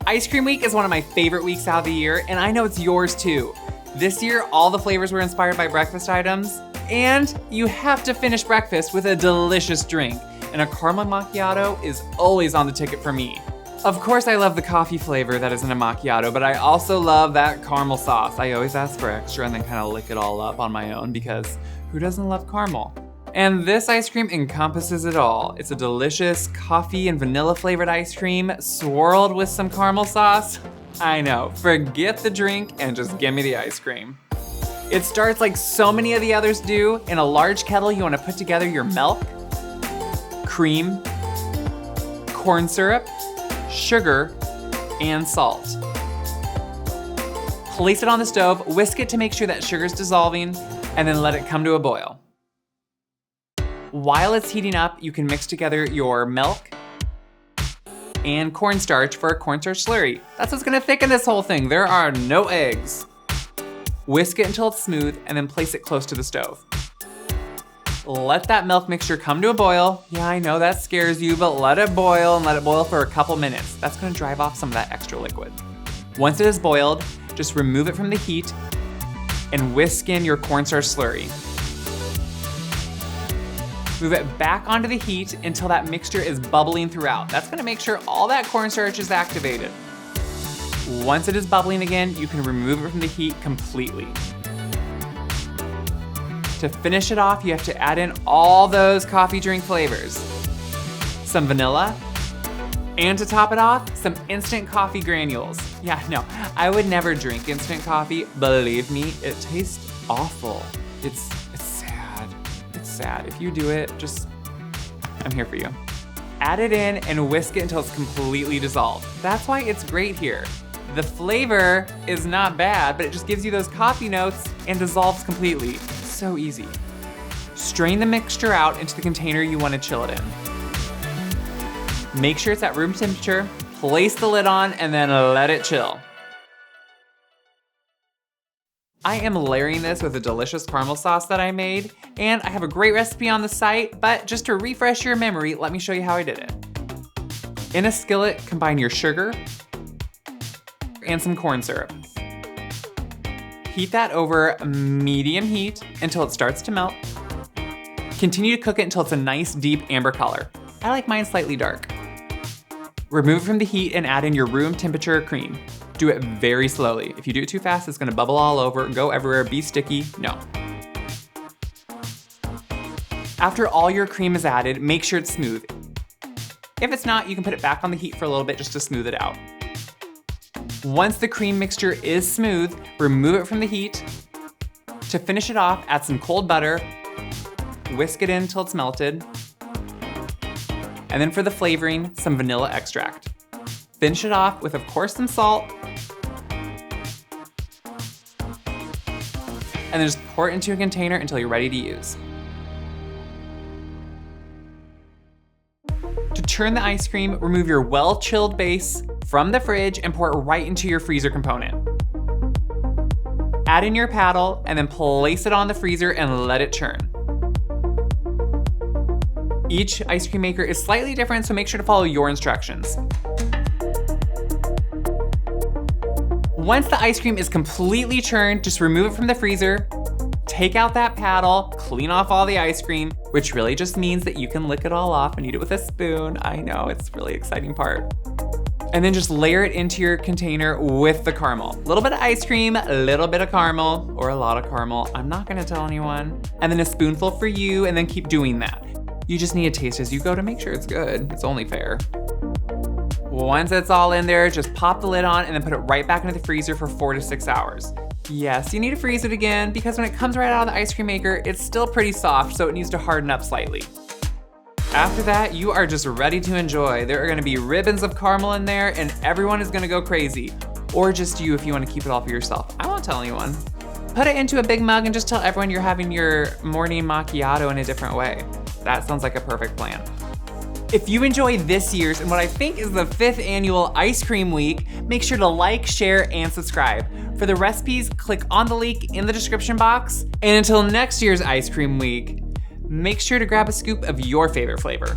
Ice cream week is one of my favorite weeks out of the year, and I know it's yours too. This year, all the flavors were inspired by breakfast items, and you have to finish breakfast with a delicious drink, and a caramel macchiato is always on the ticket for me. Of course, I love the coffee flavor that is in a macchiato, but I also love that caramel sauce. I always ask for extra and then kind of lick it all up on my own because who doesn't love caramel? And this ice cream encompasses it all. It's a delicious coffee and vanilla flavored ice cream swirled with some caramel sauce. I know, forget the drink and just give me the ice cream. It starts like so many of the others do. In a large kettle, you want to put together your milk, cream, corn syrup, sugar, and salt. Place it on the stove, whisk it to make sure that sugar's dissolving, and then let it come to a boil. While it's heating up, you can mix together your milk and cornstarch for a cornstarch slurry. That's what's gonna thicken this whole thing. There are no eggs. Whisk it until it's smooth and then place it close to the stove. Let that milk mixture come to a boil. Yeah, I know that scares you, but let it boil and let it boil for a couple minutes. That's gonna drive off some of that extra liquid. Once it is boiled, just remove it from the heat and whisk in your cornstarch slurry. Move it back onto the heat until that mixture is bubbling throughout. That's gonna make sure all that cornstarch is activated. Once it is bubbling again, you can remove it from the heat completely. To finish it off, you have to add in all those coffee drink flavors. Some vanilla, and to top it off, some instant coffee granules. Yeah, no, I would never drink instant coffee. Believe me, it tastes awful. It's sad. It's sad. If you do it, I'm here for you. Add it in and whisk it until it's completely dissolved. That's why it's great here. The flavor is not bad, but it just gives you those coffee notes and dissolves completely. So easy. Strain the mixture out into the container you want to chill it in. Make sure it's at room temperature, place the lid on, and then let it chill. I am layering this with a delicious caramel sauce that I made, and I have a great recipe on the site, but just to refresh your memory, let me show you how I did it. In a skillet, combine your sugar and some corn syrup. Heat that over medium heat until it starts to melt. Continue to cook it until it's a nice deep amber color. I like mine slightly dark. Remove it from the heat and add in your room temperature cream. Do it very slowly. If you do it too fast, it's gonna bubble all over, go everywhere, be sticky. No. After all your cream is added, make sure it's smooth. If it's not, you can put it back on the heat for a little bit just to smooth it out. Once the cream mixture is smooth, remove it from the heat. To finish it off, add some cold butter, whisk it in until it's melted, and then for the flavoring, some vanilla extract. Finish it off with, of course, some salt, and then just pour it into a container until you're ready to use. To turn the ice cream, remove your well-chilled base from the fridge and pour it right into your freezer component. Add in your paddle and then place it on the freezer and let it churn. Each ice cream maker is slightly different, so make sure to follow your instructions. Once the ice cream is completely churned, just remove it from the freezer, take out that paddle, clean off all the ice cream, which really just means that you can lick it all off and eat it with a spoon. I know, it's a really exciting part. And then just layer it into your container with the caramel. A little bit of ice cream, a little bit of caramel, or a lot of caramel. I'm not gonna tell anyone. And then a spoonful for you, and then keep doing that. You just need to taste as you go to make sure it's good. It's only fair. Once it's all in there, just pop the lid on and then put it right back into the freezer for 4 to 6 hours. Yes, you need to freeze it again because when it comes right out of the ice cream maker, it's still pretty soft, so it needs to harden up slightly. After that, you are just ready to enjoy. There are gonna be ribbons of caramel in there and everyone is gonna go crazy. Or just you if you wanna keep it all for yourself. I won't tell anyone. Put it into a big mug and just tell everyone you're having your morning macchiato in a different way. That sounds like a perfect plan. If you enjoy this year's and what I think is the 5th annual Ice Cream Week, make sure to like, share, and subscribe. For the recipes, click on the link in the description box. And until next year's Ice Cream Week, make sure to grab a scoop of your favorite flavor.